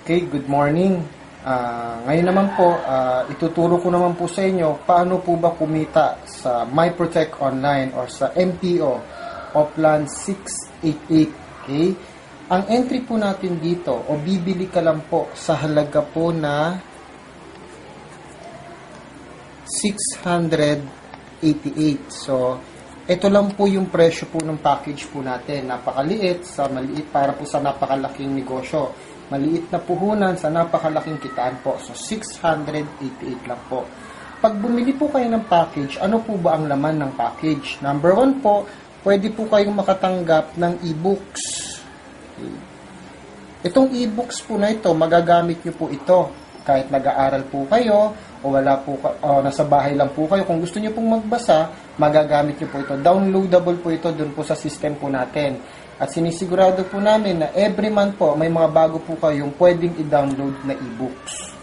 Okay, good morning. Ngayon naman po, ituturo ko naman po sa inyo paano po ba kumita sa MyProtect Online or sa MPO o Plan 688. Okay? Ang entry po natin dito o bibili ka lang po sa halaga po na 688. So, ito lang po yung presyo po ng package po natin. Napakaliit sa maliit para po sa napakalaking negosyo. Maliit na puhunan sa napakalaking kitaan po. So, 688 lang po. Pag bumili po kayo ng package, ano po ba ang laman ng package? Number 1 po, pwede po kayong makatanggap ng e-books. Okay. Itong e-books po na ito, magagamit nyo po ito. Kahit nag-aaral po kayo, o wala po, nasa bahay lang po kayo. Kung gusto nyo pong magbasa, magagamit nyo po ito. Downloadable po ito dun po sa system po natin. At sinisigurado po namin na every month po, may mga bago po kayong pwedeng i-download na e-books.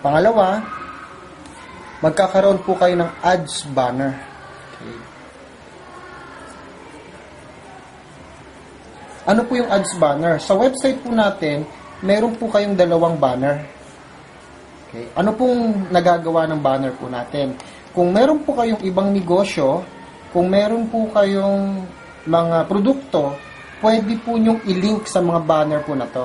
Pangalawa, magkakaroon po kayo ng ads banner. Okay. Ano po yung ads banner? Sa website po natin, meron po kayong dalawang banner. Okay. Ano pong nagagawa ng banner po natin? Kung meron po kayong ibang negosyo, kung meron po kayong mga produkto, pwede po nyong i-link sa mga banner po na to.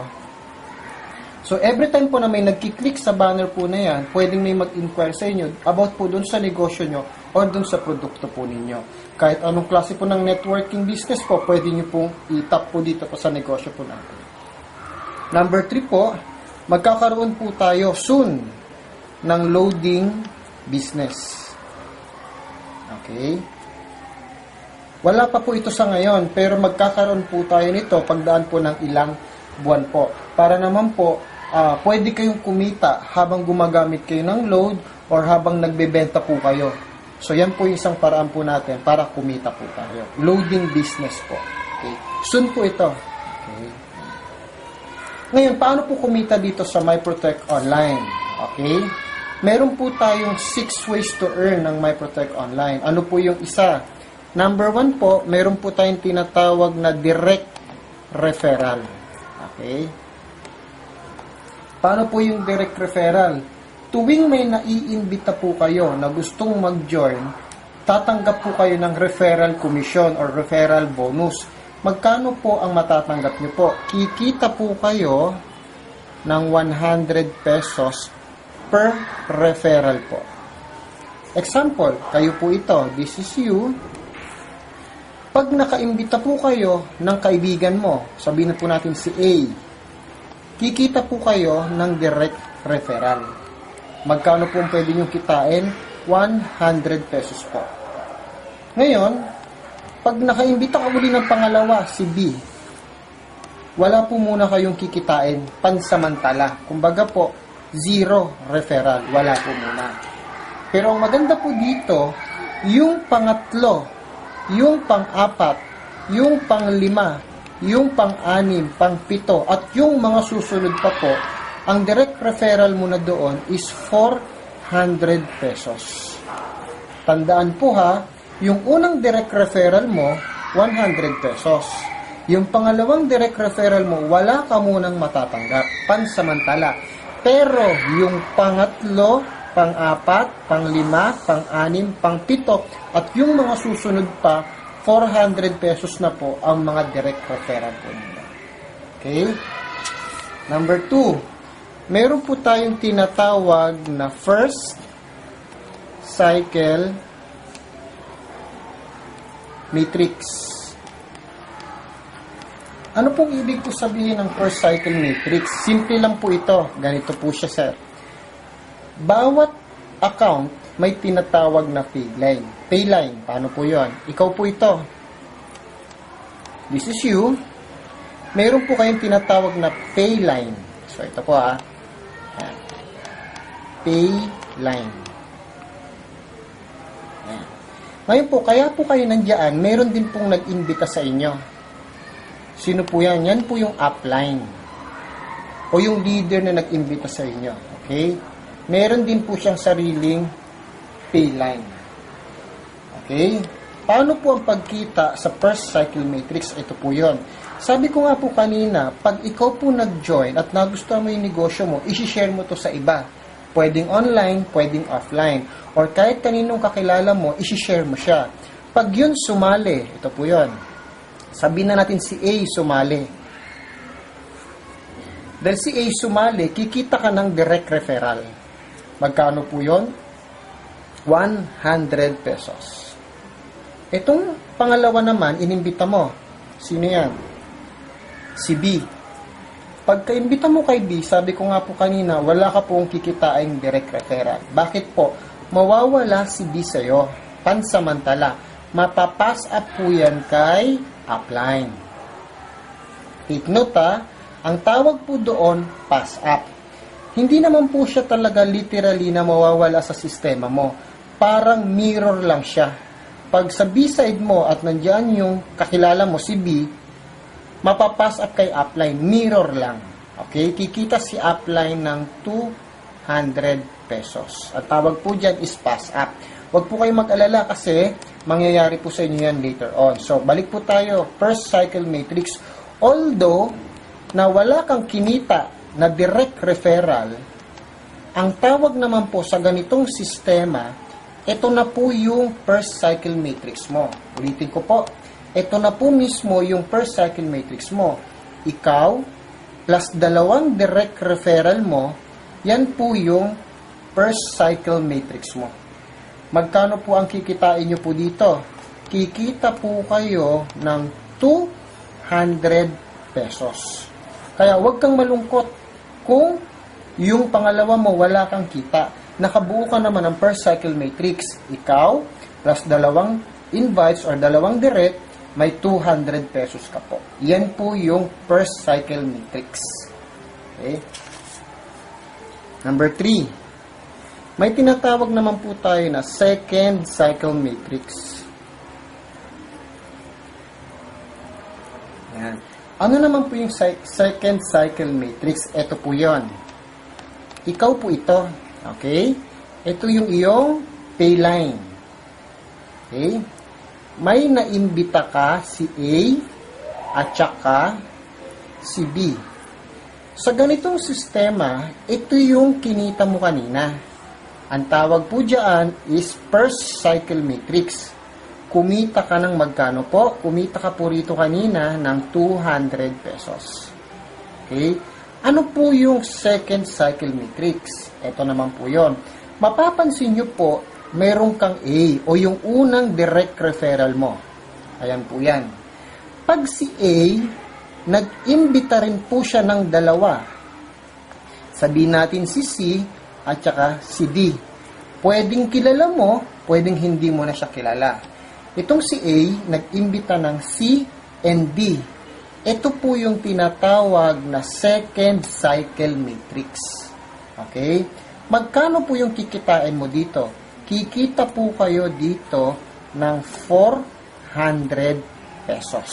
So, every time po na may nagkiklik sa banner po na yan, pwedeng may mag-inquire sa inyo about po dun sa negosyo nyo o dun sa produkto po ninyo. Kahit anong klase po ng networking business po, pwede nyo pong i-tap po dito po sa negosyo po natin. Number 3 po, magkakaroon po tayo soon ng loading business. Okay? Wala pa po ito sa ngayon, pero magkakaroon po tayo nito pagdaan po ng ilang buwan po. Para naman po, pwede kayong kumita habang gumagamit kayo ng load or habang nagbebenta po kayo. So, yan po yung isang paraan po natin para kumita po tayo. Loading business po. Okay? Soon po ito. Okay? Ngayon, paano po kumita dito sa MyProtect Online? Okay? Meron po tayong 6 ways to earn ng MyProtect Online. Ano po yung isa? Number 1 po, meron po tayong tinatawag na direct referral. Okay? Paano po yung direct referral? Tuwing may naiimbita po kayo na gustong mag-join, tatanggap po kayo ng referral commission or referral bonus. Magkano po ang matatanggap nyo po? Kikita po kayo ng 100 pesos per referral po. Example, kayo po ito. This is you. Pag nakaimbita po kayo ng kaibigan mo, sabihin po natin si A, kikita po kayo ng direct referral. Magkano po pwede nyo kitain? 100 pesos po. Ngayon, pag nakaimbita ka muli ng pangalawa, si B, wala po muna kayong kikitain pansamantala. Kumbaga po, 0 referral. Wala po muna. Pero ang maganda po dito, yung pangatlo, yung pang-4, yung pang-5, yung pang-6, pang-7, at yung mga susunod pa po, ang direct referral mo na doon is 400 pesos. Tandaan po ha, yung unang direct referral mo, 100 pesos. Yung pangalawang direct referral mo, wala ka munang matatanggap, pansamantala. Pero yung pangatlo, pang-4, pang-5, pang-6, pang-7, at yung mga susunod pa, 400 pesos na po ang mga direct referral po nila. Okay? Number 2, meron po tayong tinatawag na first cycle matrix. Ano pong ibig po sabihin ng first cycle matrix? Simple lang po ito. Ganito po siya, sir. Bawat account may tinatawag na payline. Payline, paano po yun? Ikaw po ito. This is you. Meron po kayong tinatawag na payline. So, ito po ha. Payline. Ayan. Ngayon po, kaya po kayo nandiyan, meron din pong nag-imbita sa inyo. Sino po yan? Yan po yung upline. O yung leader na nag-imbita sa inyo. Okay? Meron din po siyang sariling payline. Okay? Paano po ang pagkita sa first cycle matrix? Ito po yon. Sabi ko nga po kanina, pag ikaw po nag-join at nagustuhan mo yung negosyo mo, isi-share mo to sa iba. Pwedeng online, pwedeng offline. Or kahit kaninong kakilala mo, isi-share mo siya. Pag yun sumali, ito po yon. Sabihin na natin si A sumali. Dahil si A sumali, kikita ka ng direct referral. Magkano po yon? 100 pesos. Itong pangalawa naman, inimbita mo. Sino yan? Si B. Pagka-imbita mo kay B, sabi ko nga po kanina, wala ka pong kikitain direct referral. Bakit po? Mawawala si B sa'yo. Pansamantala. Mapapass up po yan kay upline. Take note ang tawag po doon, pass up. Hindi naman po siya talaga literally na mawawala sa sistema mo. Parang mirror lang siya. Pag sa B-side mo at nandiyan yung kakilala mo si B, mapapass up kay upline, mirror lang. Okay? Kikita si upline ng 200 pesos. At tawag po dyan is pass up. Huwag po kayong mag-alala kasi mangyayari po sa inyo yan later on. So, balik po tayo. First cycle matrix. Although, na wala kang kinita na direct referral, ang tawag naman po sa ganitong sistema, ito na po yung first cycle matrix mo. Ulitin ko po. Ito na po mismo yung first cycle matrix mo. Ikaw, plus dalawang direct referral mo, yan po yung first cycle matrix mo. Magkano po ang kikitain nyo po dito? Kikita po kayo ng 200 pesos. Kaya huwag kang malungkot kung yung pangalawa mo wala kang kita. Nakabuo ka naman ng first cycle matrix. Ikaw, plus dalawang invites or dalawang direct, may 200 pesos ka po. Yan po yung first cycle matrix. Okay? Number 3. May tinatawag naman po tayo na second cycle matrix. Yan. Ano naman po yung second cycle matrix? Ito po yon. Ikaw po ito. Okay? Ito yung iyong pay line. Okay? May naimbita ka si A at saka si B. Sa ganitong sistema, ito yung kinita mo kanina. Ang tawag po dyan is first cycle matrix. Kumita ka ng magkano po? Kumita ka po rito kanina ng 200 pesos. Okay? Ano po yung second cycle matrix? Ito naman po yon. Mapapansin nyo po, meron kang A o yung unang direct referral mo. Ayan po yan. Pag si A, nag-imbita rin po siya ng dalawa. Sabihin natin si C at saka si D. Pwedeng kilala mo, pwedeng hindi mo na siya kilala. Itong si A, nag-imbita ng C and D. Ito po yung tinatawag na second cycle matrix. Okay? Magkano po yung kikitain mo dito? Kikita po kayo dito ng 400 pesos.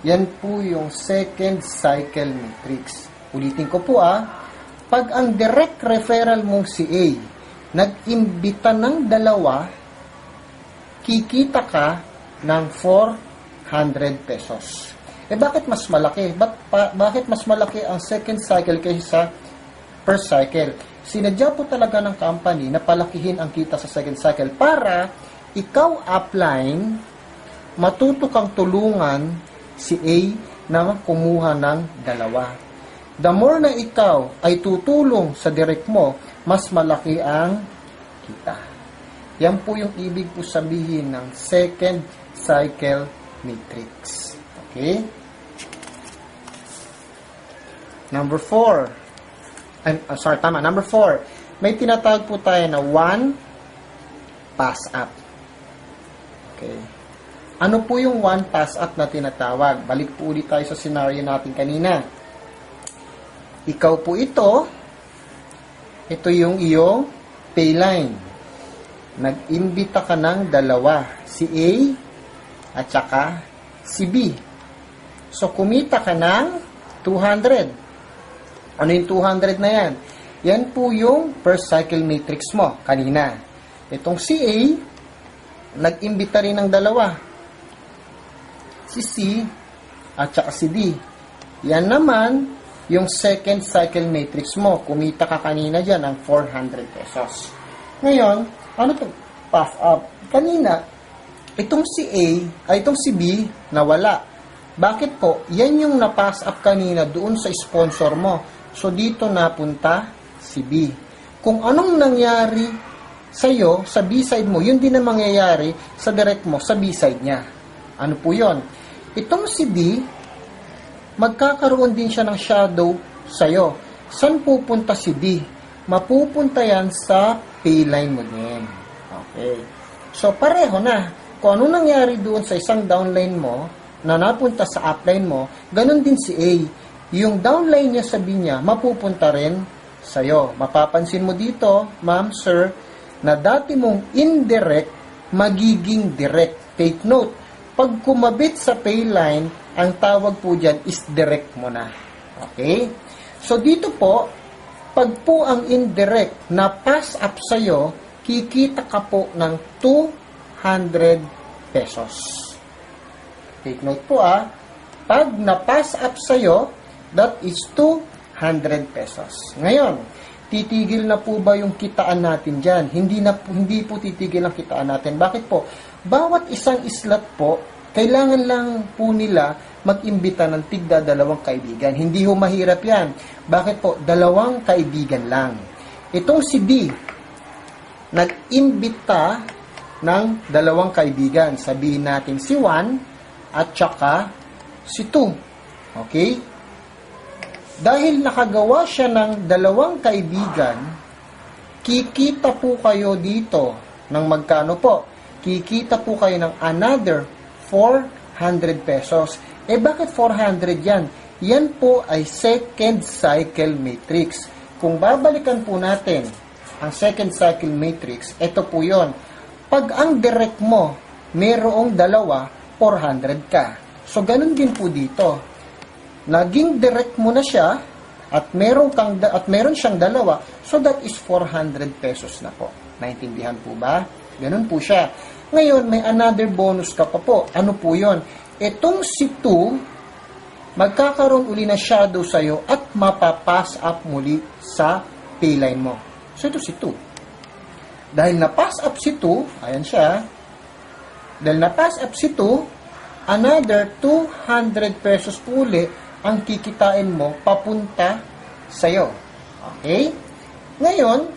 Yan po yung second cycle matrix. Ulitin ko po pag ang direct referral mong si A, nag-imbita ng dalawa, kikita ka ng 400 pesos. Bakit mas malaki? Bakit mas malaki ang second cycle kaysa first cycle? Sinadya po talaga ng company na palakihin ang kita sa second cycle para ikaw upline, matuto kang tulungan si A na kumuha ng dalawa. The more na ikaw ay tutulong sa direct mo, mas malaki ang kita. Yan po yung ibig po sabihin ng second cycle matrix. Okay? Number 4. Number 4. May tinatawag po tayo na 1 pass up. Okay. Ano po yung 1 pass up na tinatawag? Balik po ulit tayo sa scenario natin kanina. Ikaw po ito. Ito yung iyong pay line. Nag-imbita ka ng dalawa. Si A at saka si B. So, kumita ka ng 200. Ano yung 200 na yan? Yan po yung first cycle matrix mo kanina. Itong si A, nag-imbita rin ng dalawa. Si C at saka si D. Yan naman, yung second cycle matrix mo. Kumita ka kanina dyan ng 400 pesos. Ngayon, ano to? Pass up. Kanina, itong si A, ay itong si B, nawala. Bakit po? Yan yung na-pass up kanina doon sa sponsor mo. So, dito napunta si B. Kung anong nangyari sa'yo, sa B-side mo, yun din ang mangyayari sa direct mo, sa B-side niya. Ano po yun? Itong si D, magkakaroon din siya ng shadow sa'yo. Saan pupunta si D? Mapupunta yan sa payline mo din. Okay. So, pareho na. Kung ano nangyari doon sa isang downline mo, na napunta sa upline mo, ganun din si A. Yung downline niya, sabi niya, mapupunta rin sa'yo. Mapapansin mo dito, ma'am, sir, na dati mong indirect, magiging direct. Take note, pag kumabit sa payline, ang tawag po dyan is direct mo na. Okay? So, dito po, pag po ang indirect na pass up sa'yo, kikita ka po ng 200 pesos. Take note po pag na-pass up sa'yo, that is 200 pesos. Ngayon, titigil na po ba yung kitaan natin dyan? Hindi po titigil ang kitaan natin. Bakit po? Bawat isang slot po, kailangan lang po nila mag-imbita ng tigda 2 kaibigan. Hindi ho mahirap yan. Bakit po? 2 kaibigan lang. Itong si D, nag-imbita ng 2 kaibigan. Sabihin natin si 1 at saka si 2. Okay? Dahil nakagawa siya ng 2 kaibigan, kikita po kayo dito ng magkano po? Kikita po kayo ng another 400 pesos. Bakit 400 yan? Yan po ay second cycle matrix. Kung babalikan po natin ang second cycle matrix, ito po yon. Pag ang direct mo, mayroong 2, 400 ka. So, ganun din po dito. Naging direct mo na siya at meron siyang 2, so that is 400 pesos na po. Naintindihan po ba? Ganun po siya. Ngayon, may another bonus ka pa po. Ano po yon? Itong si 2, magkakaroon uli na shadow sa'yo at mapapass up muli sa payline mo. So, ito si 2. Dahil na-pass up si 2, ayan siya, dahil na-pass up si 2, another 200 pesos po uli ang kikitain mo papunta sa'yo. Okay? Ngayon,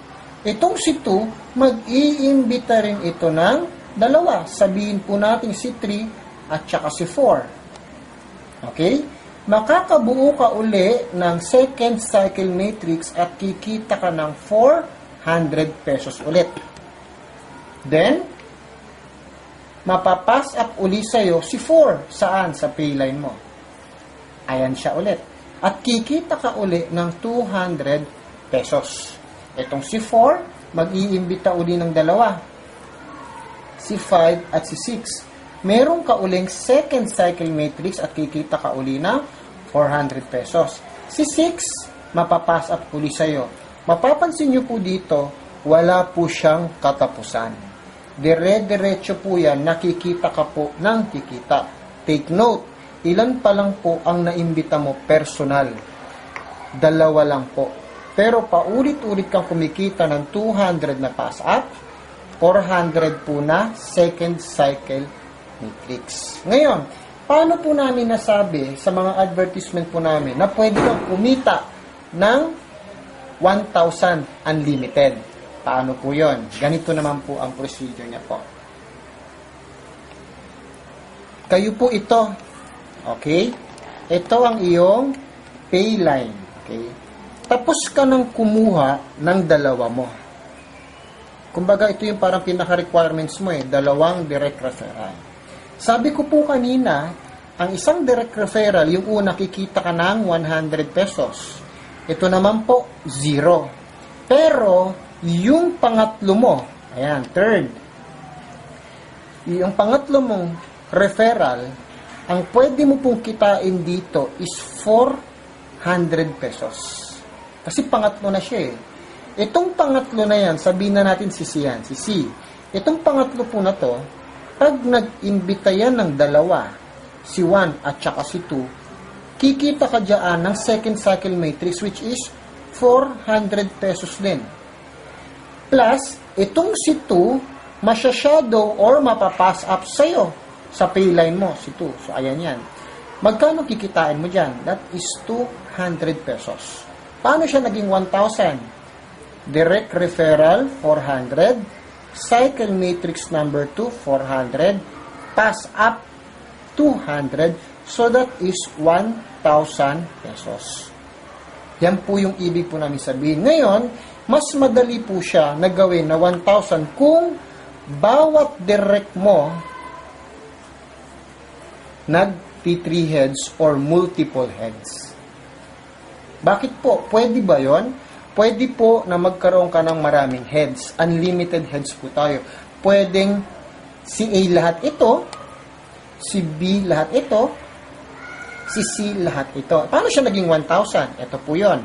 itong si 2, mag-iimbita rin ito ng 2. Sabihin po natin si 3 at saka si 4. Okay? Makakabuo ka uli ng second cycle matrix at kikita ka ng 400 pesos ulit. Then, mapapass up uli sa'yo si 4. Saan? Sa payline mo. Ayan siya ulit. At kikita ka uli ng 200 pesos. Itong si 4, mag-iimbita uli ng 2. Si 5 at si 6. Meron ka uling second cycle matrix at kikita ka uli ng 400 pesos. Si 6, mapapass up uli sa'yo. Mapapansin nyo po dito, wala po siyang katapusan. Dire-diretso po yan, nakikita ka po ng kikita. Take note, ilan pa lang po ang naimbita mo personal? 2 lang po. Pero paulit-ulit kang kumikita ng 200 na pass up, 400 po na second cycle matrix. Ngayon, paano po namin nasabi sa mga advertisement po namin na pwede kang kumita ng 1,000 unlimited? Paano po yun? Ganito naman po ang procedure niya po. Kayo po ito. Okay? Ito ang iyong payline. Okay? Tapos ka nang kumuha ng 2 mo. Kumbaga, ito yung parang pinaka-requirements mo 2 direct referral. Sabi ko po kanina, ang isang direct referral, yung una kikita ka ng 100 pesos. Ito naman po, 0. Pero, yung pangatlo mo, ayan, third, yung pangatlo mong referral, ang pwede mo pong kitain dito is 400 pesos. Kasi pangatlo na siya eh. Itong pangatlo na yan, sabihin na natin si C yan, si C. Itong pangatlo po na to, Pag nag-imbita yan ng dalawa, si 1 at saka si 2, kikita ka dyan ng second cycle matrix which is 400 pesos din. Plus, itong si 2, masya-shadow or mapapass up sa'yo sa payline mo, si 2. So, ayan yan. Magkano kikitain mo dyan? That is 200 pesos. Paano siya naging 1,000? Direct referral, 400. Cycle matrix number 2, 400. Pass up, 200. So, that is 1,000 pesos. Yan po yung ibig po namin sabihin. Ngayon, mas madali po siya na gawin na 1,000 kung bawat direct mo nag-T3 heads or multiple heads. Bakit po? Pwede ba yon? Pwede po na magkaroon ka ng maraming heads. Unlimited heads po tayo. Pwedeng si A lahat ito, si B lahat ito, si C lahat ito. Paano siya naging 1,000? Ito po yon.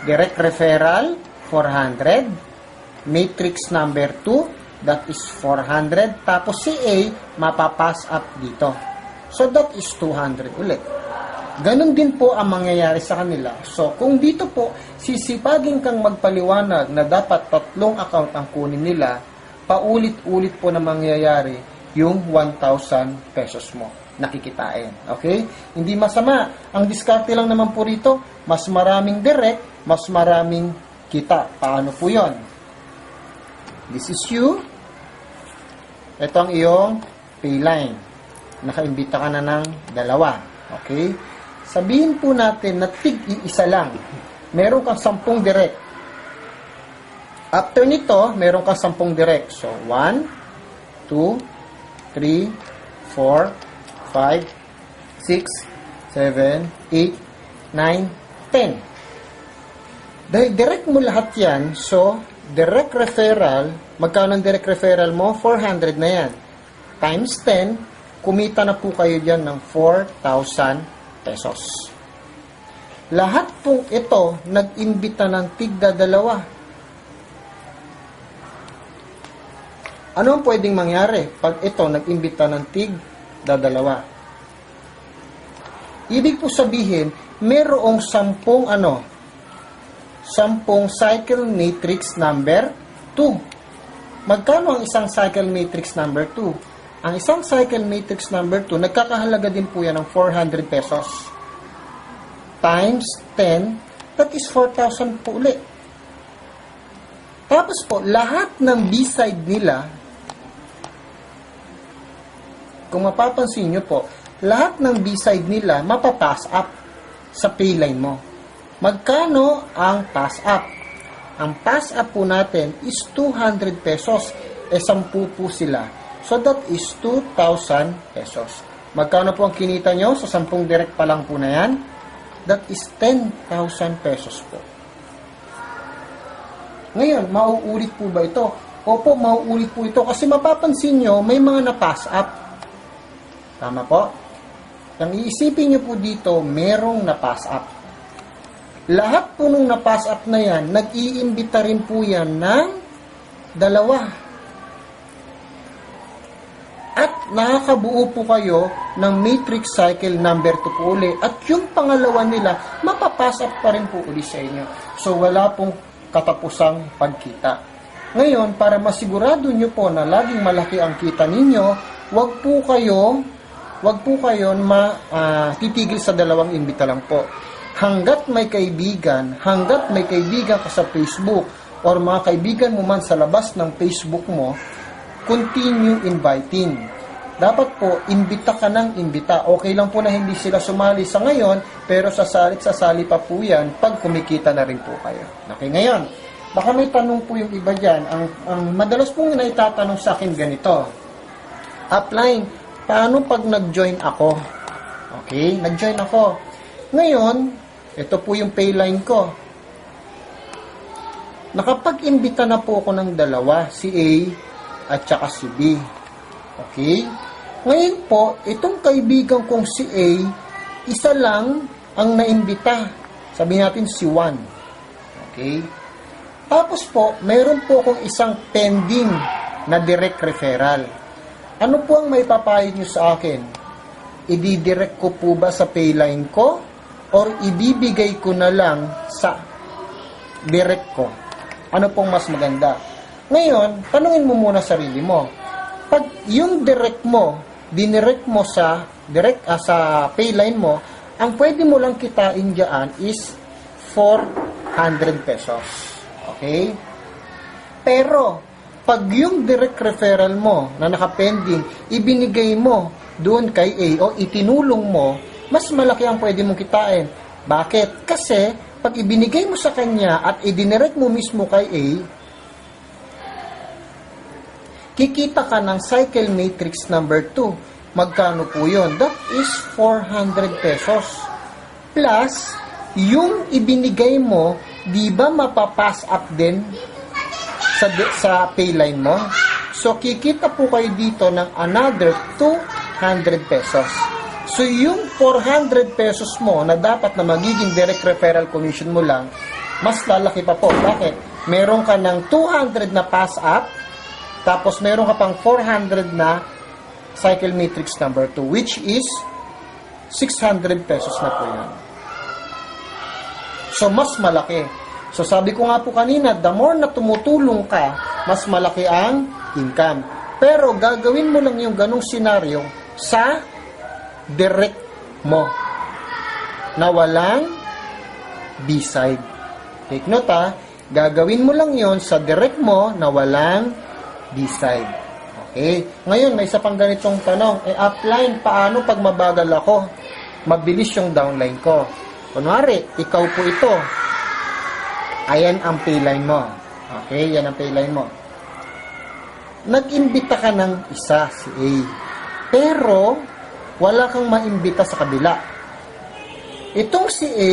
Direct referral, 400. Matrix number 2, that is 400. Tapos si A, mapapass up dito. So, that is 200 ulit. Ganon din po ang mangyayari sa kanila. So, kung dito po, sisipagin kang magpaliwanag na dapat 3 account ang kunin nila, paulit-ulit po na mangyayari yung 1,000 pesos mo nakikitain. Okay? Hindi masama. Ang diskarte lang naman po rito, mas maraming direct, mas maraming kita. Paano po yon? This is you. Ito ang iyong payline. Nakaimbita ka na ng dalawa. Okay? Sabihin po natin na tig-iisa lang. Meron kang 10 direct. After nito, meron kang 10 direct. So, 1, 2, 3, 4, 5, 6, 7, 8, 9, 10. Dahil direct mo lahat yan, so, direct referral, magkano ang direct referral mo? 400 na yan. Times 10, kumita na po kayo dyan ng 4,000 pesos. Lahat po ito, nag-imbita ng tigda dalawa. Ano ang pwedeng mangyari pag ito nag-imbita ng tigda dalawa? Ibig po sabihin, merong 10 cycle matrix number 2. Magkano ang isang cycle matrix number 2? Ang isang cycle matrix number 2, nagkakahalaga din po yan ng 400 pesos. Times 10, that is 4,000 po ulit. Tapos po, lahat ng B-side nila, kung mapapansin nyo po, lahat ng B-side nila, mapapass up sa payline mo. Magkano ang pass up? Ang pass up po natin is 200 pesos. 10 po sila. So, that is 2,000 pesos. Magkano po ang kinita nyo sa 10 direct pa lang po na yan? That is 10,000 pesos po. Ngayon, mauulit po ba ito? Opo, mauulit po ito kasi mapapansin nyo, may mga na-pass up. Tama po? Ang iisipin nyo po dito, merong na-pass up. Lahat po nung na-pass up na yan, nag-iimbita rin po yan ng dalawa. At nakakabuo po kayo ng matrix cycle number 2 po uli. At yung pangalawa nila, mapapass up pa rin po uli sa inyo. So, wala pong katapusang pagkita. Ngayon, para masigurado nyo po na laging malaki ang kita ninyo, wag po kayo titigil sa dalawang imbita lang po. Hanggat may kaibigan ka sa Facebook, or mga kaibigan mo man sa labas ng Facebook mo, continue inviting. Dapat po, imbita ka ng imbita. Okay lang po na hindi sila sumali sa ngayon, pero sasali pa po yan pag kumikita na rin po kayo. Okay, ngayon, baka may tanong po yung iba dyan. Ang madalas pong naitatanong sa akin ganito. Upline, paano pag nag-join ako? Okay, nag-join ako. Ngayon, ito po yung payline ko. Nakapag-imbita na po ako ng dalawa, si A at saka si B. Okay? Ngayon po, itong kaibigan kong si A, isa lang ang naimbita. Sabihin natin si 1. Okay? Tapos po, mayroon po akong isang pending na direct referral. Ano po ang may papayo nyo sa akin? Ididirect ko po ba sa payline ko? Or ibibigay ko na lang sa direct ko? Ano pong mas maganda? Ngayon, tanungin mo muna sarili mo. Pag yung direct mo, dinirect mo sa sa payline mo, ang pwede mo lang kitain dyan is 400 pesos. Okay? Pero, pag yung direct referral mo na nakapending, ibinigay mo doon kay A o itinulong mo, mas malaki ang pwede mong kitain. Bakit? Kasi, pag ibinigay mo sa kanya at idinirect mo mismo kay A, kikita ka ng cycle matrix number 2. Magkano po yun? That is 400 pesos. Plus, yung ibinigay mo, di ba mapapass up din sa payline mo? So, kikita po kayo dito ng another 200 pesos. So, yung 400 pesos mo na dapat na magiging direct referral commission mo lang, mas lalaki pa po. Bakit? Meron ka ng 200 na pass up, tapos meron ka pang 400 na cycle matrix number 2, which is 600 pesos na po yan. So, mas malaki. So, sabi ko nga po kanina, the more na tumutulong ka, mas malaki ang income. Pero, gagawin mo lang yung ganong senaryo sa direct mo na walang B-side. Take note ha, gagawin mo lang yon sa direct mo na walang B-side. Okay? Ngayon, may isa pang ganitong tanong. Upline, paano pag mabagal ako? Mabilis yung downline ko. Kunwari, ikaw po ito. Ayan ang payline mo. Okay, yan ang payline mo. Nag-imbita ka ng isa, si A. Pero, wala kang maimbita sa kabila. Itong si A,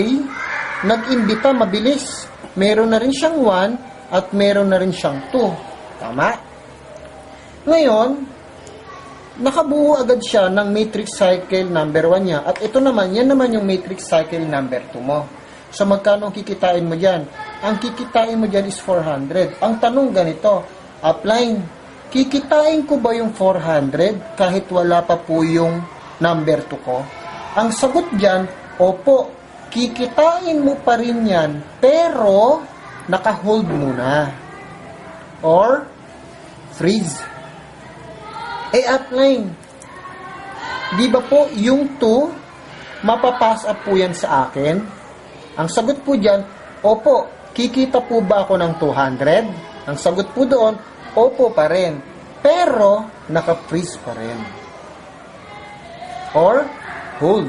nag-imbita mabilis. Meron na rin siyang 1 at meron na rin siyang 2. Tama? Ngayon, nakabuo agad siya ng matrix cycle number 1 niya. At ito naman, yan naman yung matrix cycle number 2 mo. So, magkano ang kikitain mo dyan? Ang kikitain mo dyan is 400. Ang tanong ganito, upline, kikitain ko ba yung 400 kahit wala pa po yung number 2 ko? Ang sagot dyan, opo, kikitain mo pa rin yan, pero naka-hold muna. Or, freeze. Upline, di ba po yung 2, mapapass up po yan sa akin? Ang sagot po dyan, opo, kikita po ba ako ng 200? Ang sagot po doon, opo pa rin. Pero, naka-freeze pa rin. Or, hold.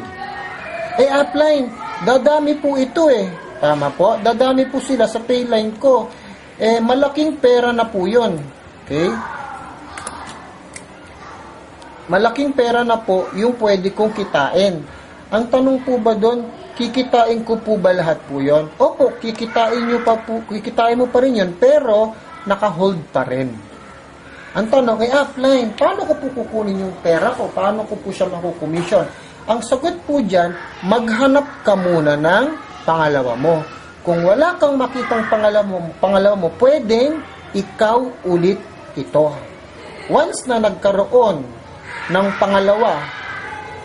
Upline, dadami po ito eh. Tama po, dadami po sila sa payline ko. Malaking pera na po yun. Okay? Malaking pera na po yung pwede kong kitain. Ang tanong po ba doon, kikitain ko po ba lahat po yon? Opo, kikitain mo pa rin yun, pero naka-hold pa rin. Ang tanong, upline, paano ko po kukunin yung pera ko? Paano ko po siya makukomission? Ang sagot po dyan, maghanap ka muna ng pangalawa mo. Kung wala kang makitang pangalawa mo, pwedeng ikaw ulit ito. Once na nagkaroon ng pangalawa,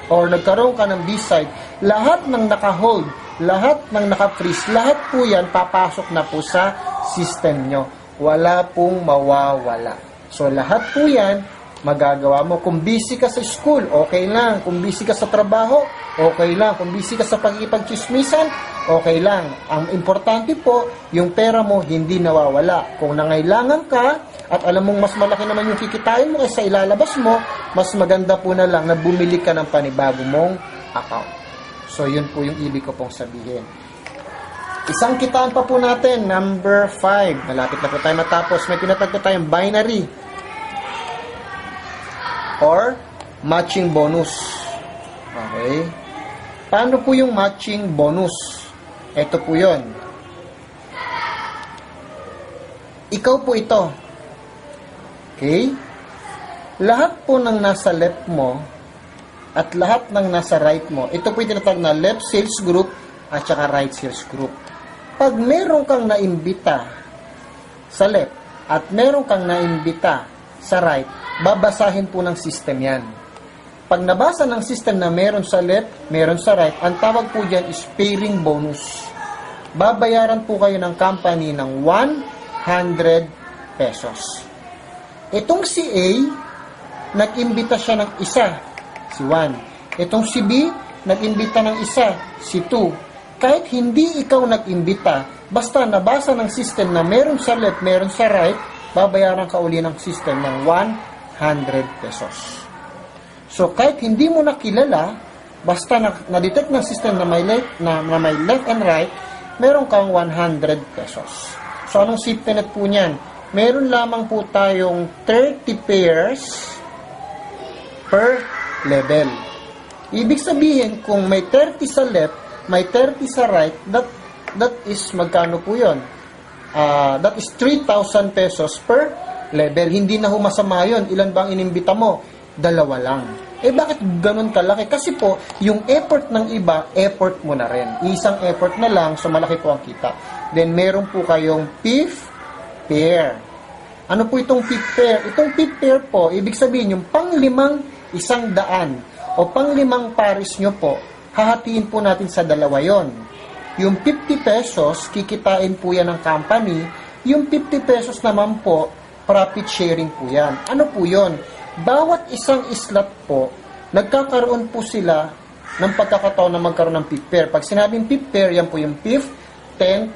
or nagkaroon ka ng B-side, lahat ng naka-hold, lahat ng naka-freeze, lahat po yan papasok na po sa system nyo. Wala pong mawawala. So, lahat po yan, magagawa mo. Kung busy ka sa school, okay lang. Kung busy ka sa trabaho, okay lang. Kung busy ka sa pagkipagchismisan, okay lang. Ang importante po, yung pera mo hindi nawawala. Kung nangailangan ka, at alam mong mas malaki naman yung kikitain mo kaysa ilalabas mo, mas maganda po na lang na bumili ka ng panibago mong account. So, yun po yung ibig ko pong sabihin. Isang kitaan pa po natin, number 5. Malapit na po tayo matapos. May tinatag po tayong binary or matching bonus. Okay? Paano po yung matching bonus? Ito po yun. Ikaw po ito. Okay? Lahat po ng nasa left mo at lahat ng nasa right mo, ito po yung tinatawag na left sales group at saka right sales group. Pag meron kang naimbita sa left at meron kang naimbita sa right, babasahin po ng system yan. Pag nabasa ng system na meron sa left, meron sa right, ang tawag po dyan is pairing bonus. Babayaran po kayo ng company ng 100 pesos. Itong si A, nag-imbita siya ng isa, si 1. Itong si B, nag-imbita ng isa, si 2. Kahit hindi ikaw nag-imbita, basta nabasa ng system na meron sa left, meron sa right, babayaran ka uli ng system ng 100 pesos. So, kahit hindi mo nakilala, basta na-detect ng system na may left and right, meron kang 100 pesos. So, anong safety net po niyan? Meron lamang po tayong 30 pairs per level. Ibig sabihin, kung may 30 sa left, may 30 sa right, that is magkano po yun? That is 3,000 pesos per level. Hindi na humasama yun. Ilan ba ang inimbita mo? 2 lang. Bakit ganun kalaki? Kasi po, yung effort ng iba, effort mo na rin. Isang effort na lang, so malaki po ang kita. Then, meron po kayong fifth pair. Ano po itong fifth pair? Itong fifth pair po, ibig sabihin, yung pang-limang 100 o pang-limang pares nyo po, hahatiin po natin sa 2 yon. Yung 50 pesos, kikitain po yan ng company. Yung 50 pesos naman po, profit sharing po yan. Ano po yon? Bawat isang slot po, nagkakaroon po sila ng pagkakataon na magkaroon ng fifth pair. Pag sinabing fifth pair, yan po yung 5th, 10th,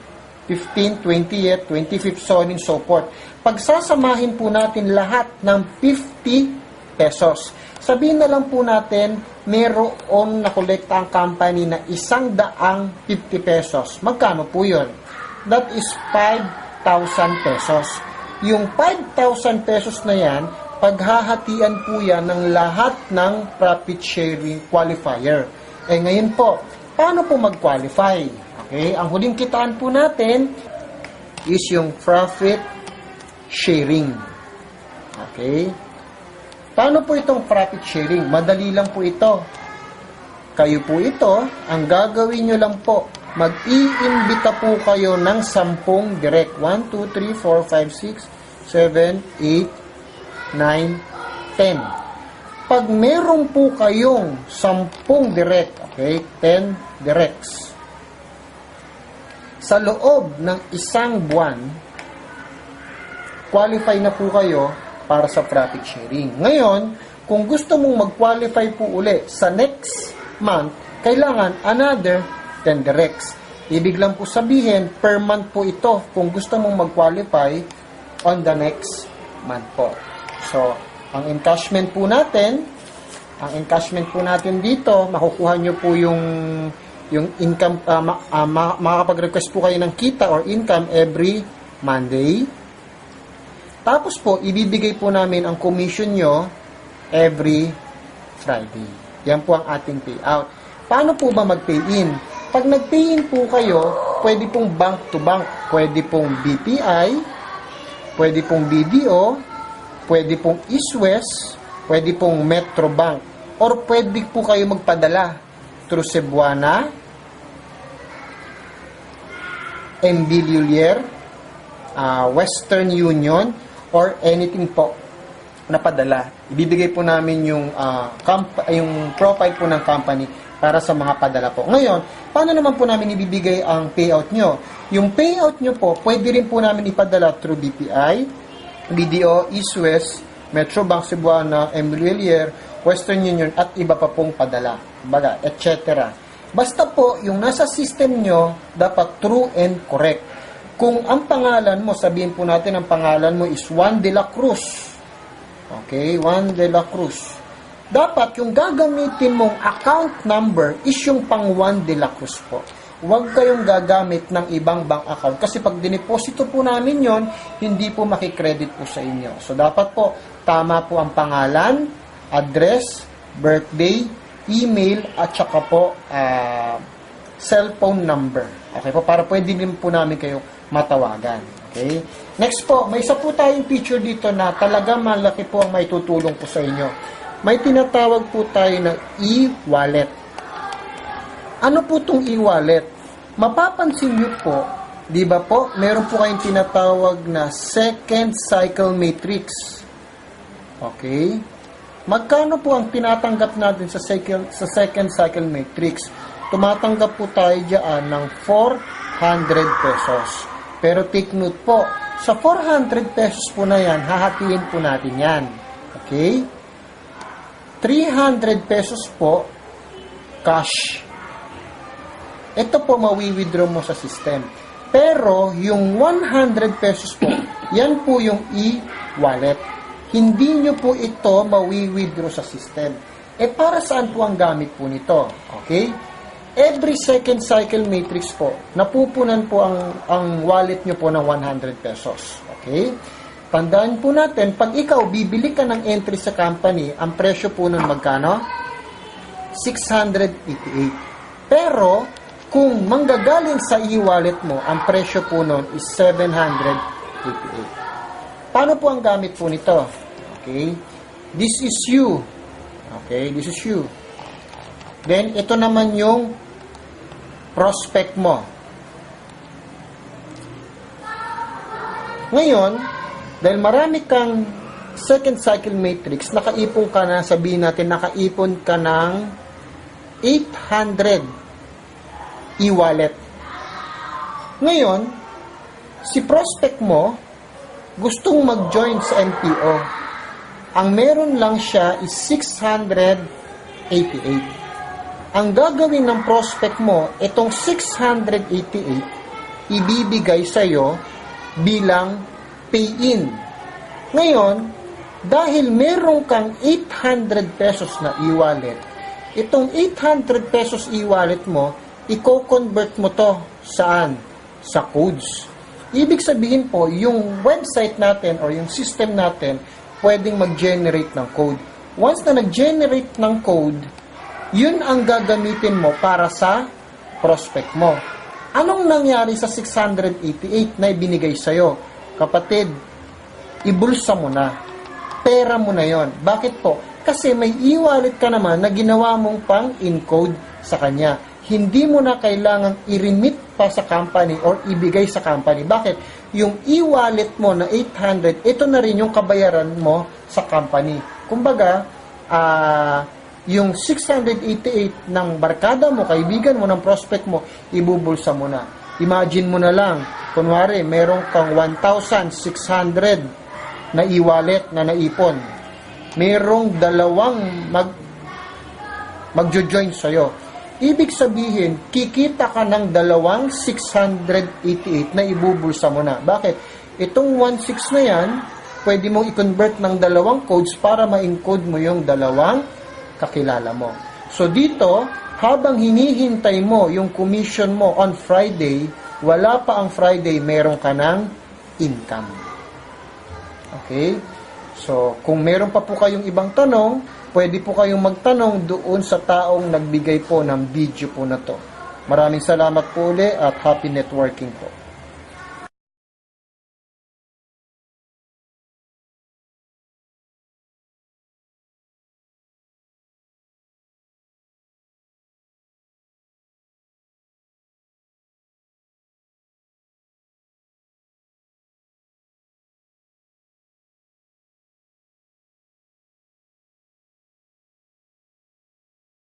15th, 20th, 25th, so on and so forth. Pagsasamahin po natin lahat ng 50 pesos. Sabihin na lang po natin, meron nakolekta ang company na 150 pesos. Magkano po yun? That is 5,000 pesos. Yung 5,000 pesos na yan, paghahatian po yan ng lahat ng profit sharing qualifier. Ngayon po, paano po mag-qualify? Okay, ang huling kitaan po natin is yung profit sharing. Okay? Paano po itong profit sharing? Madali lang po ito. Kayo po ito, ang gagawin nyo lang po, mag-iimbita po kayo ng 10 direct. 1, 2, 3, 4, 5, 6, 7, 8, 9, 10. Pag meron po kayong 10 direct, okay, 10 directs, sa loob ng isang buwan, qualify na po kayo para sa profit sharing. Ngayon, kung gusto mong mag-qualify po uli sa next month, kailangan another 10 directs. Ibig lang po sabihin, per month po ito kung gusto mong mag-qualify on the next month po. So, ang encashment po natin dito, makukuha nyo po yung income, makakapag-request po kayo ng kita or income every Monday. Tapos po, ibibigay po namin ang commission nyo every Friday. Yan po ang ating payout. Paano po ba mag-pay-in? Pag nag-pay-in po kayo, pwede pong bank to bank. Pwede pong BPI, pwede pong BDO, pwede pong East West, pwede pong Metro Bank, or pwede po kayo magpadala through Cebuana, MB Lulier, Western Union, or anything po na padala. Ibibigay po namin yung profile po ng company para sa mga padala po. Ngayon, paano naman po namin ibibigay ang payout nyo? Yung payout nyo po, pwede rin po namin ipadala through BPI, BDO, East West, Metro Bank, Cebuana, Emilier, Western Union, at iba pa pong padala, baga, etc. Basta po, yung nasa system nyo, dapat true and correct. Kung ang pangalan mo, sabihin po natin ang pangalan mo is Juan de la Cruz. Okay, Juan de la Cruz. Dapat yung gagamitin mong account number is yung pang Juan de la Cruz po. Huwag kayong gagamit ng ibang bank account kasi pag dineposito po namin yon, hindi po makikredit po sa inyo. So dapat po, tama po ang pangalan, address, birthday, email, at saka po cellphone number. Okay po, para pwede din po namin kayo matawagan. Okay? Next po, may isa po tayong feature dito na talaga malaki po ang may tutulong po sa inyo. May tinatawag po tayo na e-wallet. Ano po itong e-wallet? Mapapansin nyo po, di ba po, meron po kayong tinatawag na second cycle matrix. Okay? Magkano po ang tinatanggap natin sa second cycle matrix? Tumatanggap po tayo diyan ng 400 pesos. Pero take note po, sa 400 pesos po na yan, hahatiin po natin yan. Okay? 300 pesos po, cash. Ito po mawi-withdraw mo sa system. Pero, yung 100 pesos po, yan po yung e-wallet. Hindi nyo po ito mawi-withdraw sa system. Para saan po ang gamit po nito? Okay? Every second cycle matrix po, napupunan po ang wallet nyo po ng 100 pesos. Okay? Tandaan po natin, pag ikaw bibili ka ng entry sa company, ang presyo po nun magkano? 688. Pero, kung manggagaling sa e-wallet mo, ang presyo po nun is 788. Paano po ang gamit po nito? Okay? This is you. Okay? This is you. Then, ito naman yung prospect mo. Ngayon, dahil marami kang second cycle matrix, nakaipon ka na, sabihin natin, nakaipon ka ng 800 e-wallet. Ngayon, si prospect mo, gustong mag-join sa MPO. Ang meron lang siya is 688. Ang gagawin ng prospect mo, itong 688, ibibigay sa'yo bilang pay-in. Ngayon, dahil meron kang 800 pesos na e-wallet, itong 800 pesos e-wallet mo, i-convert mo to saan? Sa codes. Ibig sabihin po, yung website natin or yung system natin, pwedeng mag-generate ng code. Once na nag-generate ng code, yun ang gagamitin mo para sa prospect mo. Anong nangyari sa 688 na ibinigay sa'yo? Kapatid, ibulsa mo na. Pera mo na yon. Bakit po? Kasi may e-wallet ka naman na ginawa mong pang-encode sa kanya. Hindi mo na kailangang i-remit pa sa company or ibigay sa company. Bakit? Yung e-wallet mo na 800, ito na rin yung kabayaran mo sa company. Kumbaga, yung 688 ng barkada mo, kaibigan mo, ng prospect mo, ibubulsa mo na. Imagine mo na lang, kunwari, meron kang 1,600 na e-wallet na naipon. Merong dalawang magjo-join sa'yo. Ibig sabihin, kikita ka ng dalawang 688 na ibubulsa mo na. Bakit? Itong 16 na yan, pwede mong i-convert ng dalawang codes para ma-encode mo yung dalawang kakilala mo. So dito, habang hinihintay mo yung commission mo on Friday, wala pa ang Friday, meron ka ng income. Okay? So, kung meron pa po kayong ibang tanong, pwede po kayong magtanong doon sa taong nagbigay po ng video po na to. Maraming salamat po ulit at happy networking po.